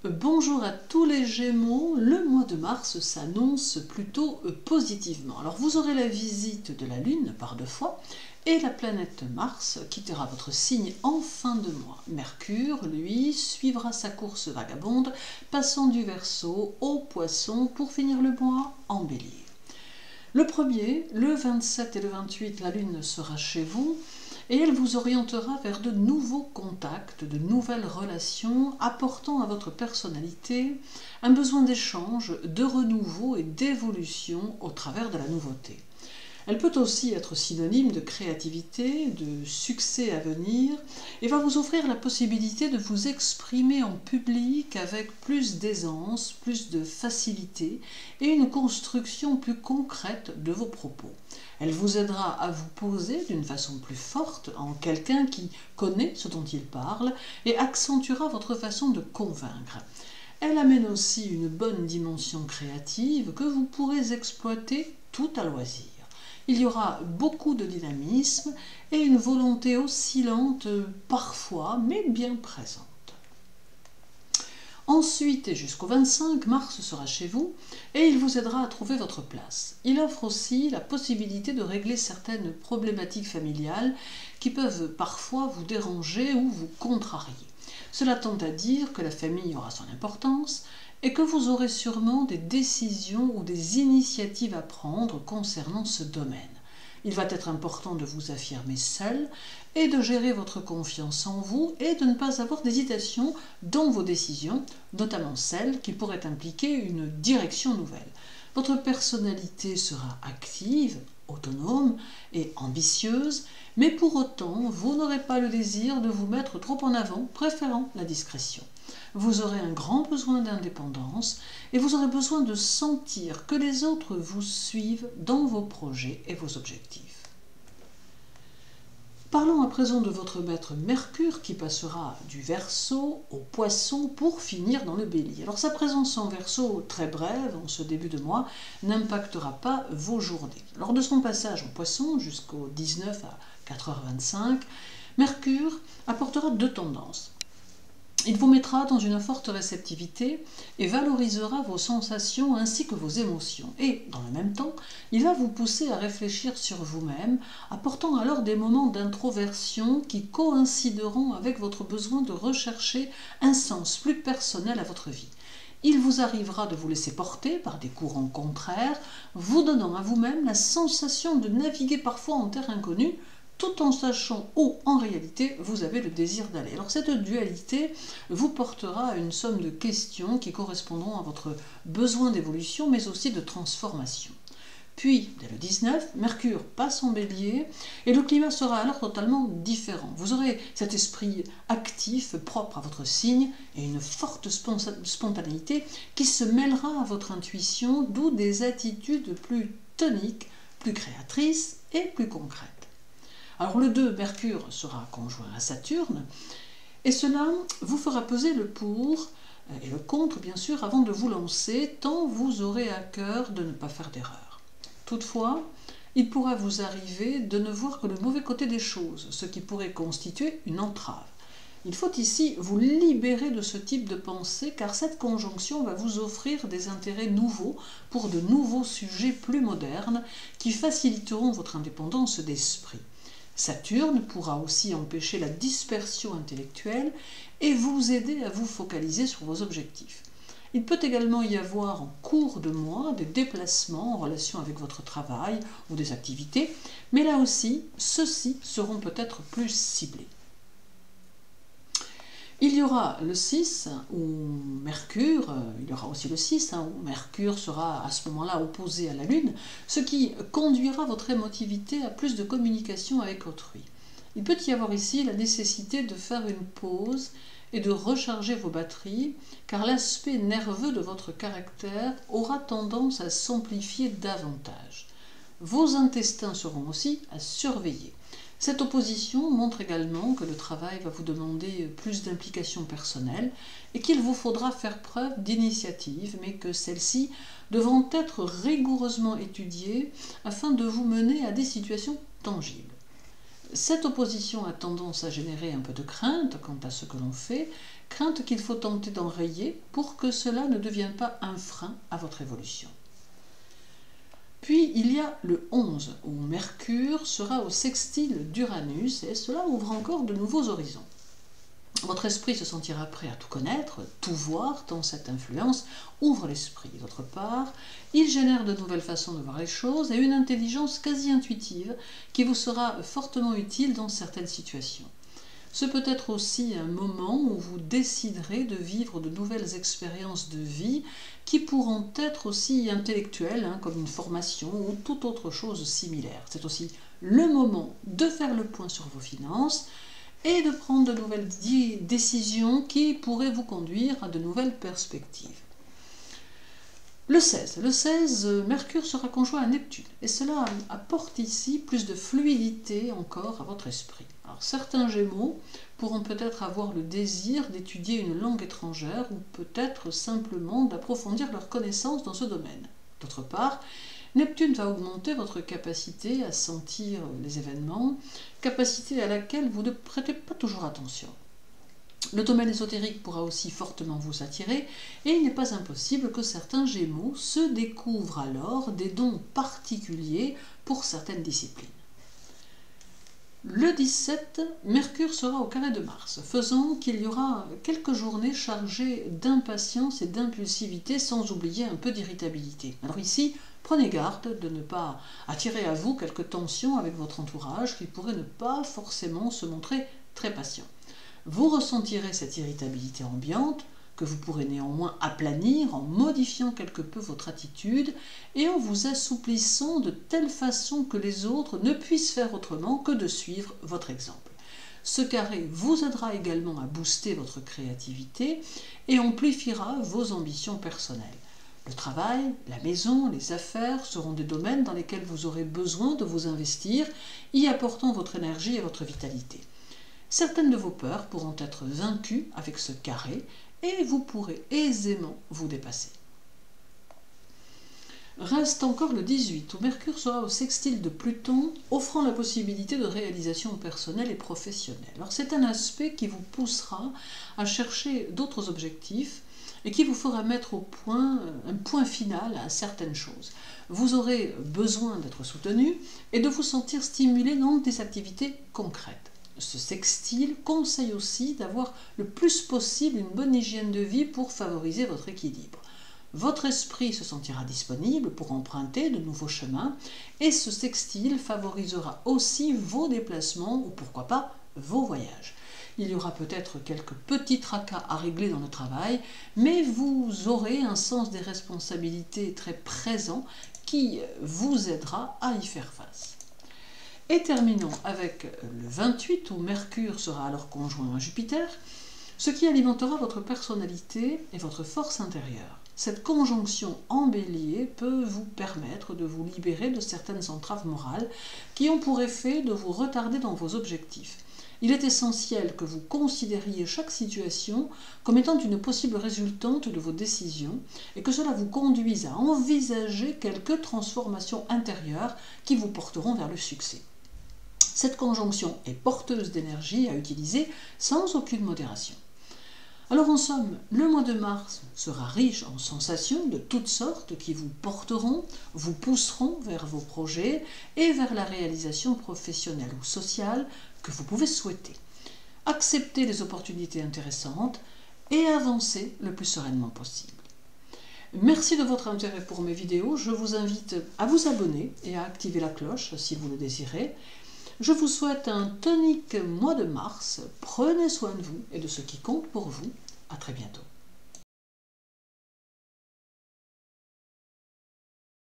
Bonjour à tous les Gémeaux, le mois de mars s'annonce plutôt positivement. Alors vous aurez la visite de la Lune par 2 fois et la planète Mars quittera votre signe en fin de mois. Mercure, lui, suivra sa course vagabonde, passant du Verseau au Poisson pour finir le mois en Bélier. Le 1er, le 27 et le 28, la Lune sera chez vous et elle vous orientera vers de nouveaux contacts, de nouvelles relations, apportant à votre personnalité un besoin d'échange, de renouveau et d'évolution au travers de la nouveauté. Elle peut aussi être synonyme de créativité, de succès à venir et va vous offrir la possibilité de vous exprimer en public avec plus d'aisance, plus de facilité et une construction plus concrète de vos propos. Elle vous aidera à vous poser d'une façon plus forte en quelqu'un qui connaît ce dont il parle et accentuera votre façon de convaincre. Elle amène aussi une bonne dimension créative que vous pourrez exploiter tout à loisir. Il y aura beaucoup de dynamisme et une volonté oscillante parfois, mais bien présente. Ensuite, et jusqu'au 25, Mars sera chez vous et il vous aidera à trouver votre place. Il offre aussi la possibilité de régler certaines problématiques familiales qui peuvent parfois vous déranger ou vous contrarier. Cela tend à dire que la famille aura son importance et que vous aurez sûrement des décisions ou des initiatives à prendre concernant ce domaine. Il va être important de vous affirmer seul et de gérer votre confiance en vous et de ne pas avoir d'hésitation dans vos décisions, notamment celles qui pourraient impliquer une direction nouvelle. Votre personnalité sera active, autonome et ambitieuse, mais pour autant, vous n'aurez pas le désir de vous mettre trop en avant, préférant la discrétion. Vous aurez un grand besoin d'indépendance et vous aurez besoin de sentir que les autres vous suivent dans vos projets et vos objectifs. Parlons à présent de votre maître Mercure qui passera du Verseau au Poisson pour finir dans le Bélier. Alors sa présence en Verseau, très brève en ce début de mois, n'impactera pas vos journées. Lors de son passage en Poisson jusqu'au 19 à 4h25, Mercure apportera 2 tendances. Il vous mettra dans une forte réceptivité et valorisera vos sensations ainsi que vos émotions. Et, dans le même temps, il va vous pousser à réfléchir sur vous-même, apportant alors des moments d'introversion qui coïncideront avec votre besoin de rechercher un sens plus personnel à votre vie. Il vous arrivera de vous laisser porter par des courants contraires, vous donnant à vous-même la sensation de naviguer parfois en terre inconnue, tout en sachant où, en réalité, vous avez le désir d'aller. Alors cette dualité vous portera à une somme de questions qui correspondront à votre besoin d'évolution, mais aussi de transformation. Puis, dès le 19, Mercure passe en Bélier et le climat sera alors totalement différent. Vous aurez cet esprit actif, propre à votre signe, et une forte spontanéité qui se mêlera à votre intuition, d'où des attitudes plus toniques, plus créatrices et plus concrètes. Alors le 2, Mercure sera conjoint à Saturne, et cela vous fera peser le pour et le contre, bien sûr, avant de vous lancer, tant vous aurez à cœur de ne pas faire d'erreur. Toutefois, il pourra vous arriver de ne voir que le mauvais côté des choses, ce qui pourrait constituer une entrave. Il faut ici vous libérer de ce type de pensée, car cette conjonction va vous offrir des intérêts nouveaux pour de nouveaux sujets plus modernes qui faciliteront votre indépendance d'esprit. Saturne pourra aussi empêcher la dispersion intellectuelle et vous aider à vous focaliser sur vos objectifs. Il peut également y avoir en cours de mois des déplacements en relation avec votre travail ou des activités, mais là aussi, ceux-ci seront peut-être plus ciblés. Il y aura le 6 où Mercure, il y aura aussi le 6 où Mercure sera à ce moment-là opposé à la Lune, ce qui conduira votre émotivité à plus de communication avec autrui. Il peut y avoir ici la nécessité de faire une pause et de recharger vos batteries, car l'aspect nerveux de votre caractère aura tendance à s'amplifier davantage. Vos intestins seront aussi à surveiller. Cette opposition montre également que le travail va vous demander plus d'implication personnelle et qu'il vous faudra faire preuve d'initiative, mais que celles-ci devront être rigoureusement étudiées afin de vous mener à des situations tangibles. Cette opposition a tendance à générer un peu de crainte quant à ce que l'on fait, crainte qu'il faut tenter d'enrayer pour que cela ne devienne pas un frein à votre évolution. Puis il y a le 11, où Mercure sera au sextile d'Uranus, et cela ouvre encore de nouveaux horizons. Votre esprit se sentira prêt à tout connaître, tout voir, tant cette influence ouvre l'esprit. D'autre part, il génère de nouvelles façons de voir les choses et une intelligence quasi intuitive qui vous sera fortement utile dans certaines situations. Ce peut être aussi un moment où vous déciderez de vivre de nouvelles expériences de vie qui pourront être aussi intellectuelles, comme une formation ou toute autre chose similaire. C'est aussi le moment de faire le point sur vos finances et de prendre de nouvelles décisions qui pourraient vous conduire à de nouvelles perspectives. Le 16, Mercure sera conjoint à Neptune, et cela apporte ici plus de fluidité encore à votre esprit. Alors, certains Gémeaux pourront peut-être avoir le désir d'étudier une langue étrangère ou peut-être simplement d'approfondir leurs connaissances dans ce domaine. D'autre part, Neptune va augmenter votre capacité à sentir les événements, capacité à laquelle vous ne prêtez pas toujours attention. Le domaine ésotérique pourra aussi fortement vous attirer et il n'est pas impossible que certains Gémeaux se découvrent alors des dons particuliers pour certaines disciplines. Le 17, Mercure sera au carré de Mars, faisant qu'il y aura quelques journées chargées d'impatience et d'impulsivité, sans oublier un peu d'irritabilité. Alors ici, prenez garde de ne pas attirer à vous quelques tensions avec votre entourage qui pourrait ne pas forcément se montrer très patient. Vous ressentirez cette irritabilité ambiante, que vous pourrez néanmoins aplanir en modifiant quelque peu votre attitude et en vous assouplissant de telle façon que les autres ne puissent faire autrement que de suivre votre exemple. Ce carré vous aidera également à booster votre créativité et amplifiera vos ambitions personnelles. Le travail, la maison, les affaires seront des domaines dans lesquels vous aurez besoin de vous investir, y apportant votre énergie et votre vitalité. Certaines de vos peurs pourront être vaincues avec ce carré et vous pourrez aisément vous dépasser. Reste encore le 18, où Mercure sera au sextile de Pluton, offrant la possibilité de réalisation personnelle et professionnelle. Alors c'est un aspect qui vous poussera à chercher d'autres objectifs et qui vous fera mettre au point un point final à certaines choses. Vous aurez besoin d'être soutenu et de vous sentir stimulé dans des activités concrètes. Ce sextile conseille aussi d'avoir le plus possible une bonne hygiène de vie pour favoriser votre équilibre. Votre esprit se sentira disponible pour emprunter de nouveaux chemins et ce sextile favorisera aussi vos déplacements ou pourquoi pas vos voyages. Il y aura peut-être quelques petits tracas à régler dans le travail, mais vous aurez un sens des responsabilités très présent qui vous aidera à y faire face. Et terminons avec le 28 où Mercure sera alors conjoint à Jupiter, ce qui alimentera votre personnalité et votre force intérieure. Cette conjonction en Bélier peut vous permettre de vous libérer de certaines entraves morales qui ont pour effet de vous retarder dans vos objectifs. Il est essentiel que vous considériez chaque situation comme étant une possible résultante de vos décisions et que cela vous conduise à envisager quelques transformations intérieures qui vous porteront vers le succès. Cette conjonction est porteuse d'énergie à utiliser sans aucune modération. Alors en somme, le mois de mars sera riche en sensations de toutes sortes qui vous porteront, vous pousseront vers vos projets et vers la réalisation professionnelle ou sociale que vous pouvez souhaiter. Acceptez les opportunités intéressantes et avancez le plus sereinement possible. Merci de votre intérêt pour mes vidéos. Je vous invite à vous abonner et à activer la cloche si vous le désirez. Je vous souhaite un tonique mois de mars. Prenez soin de vous et de ce qui compte pour vous. À très bientôt.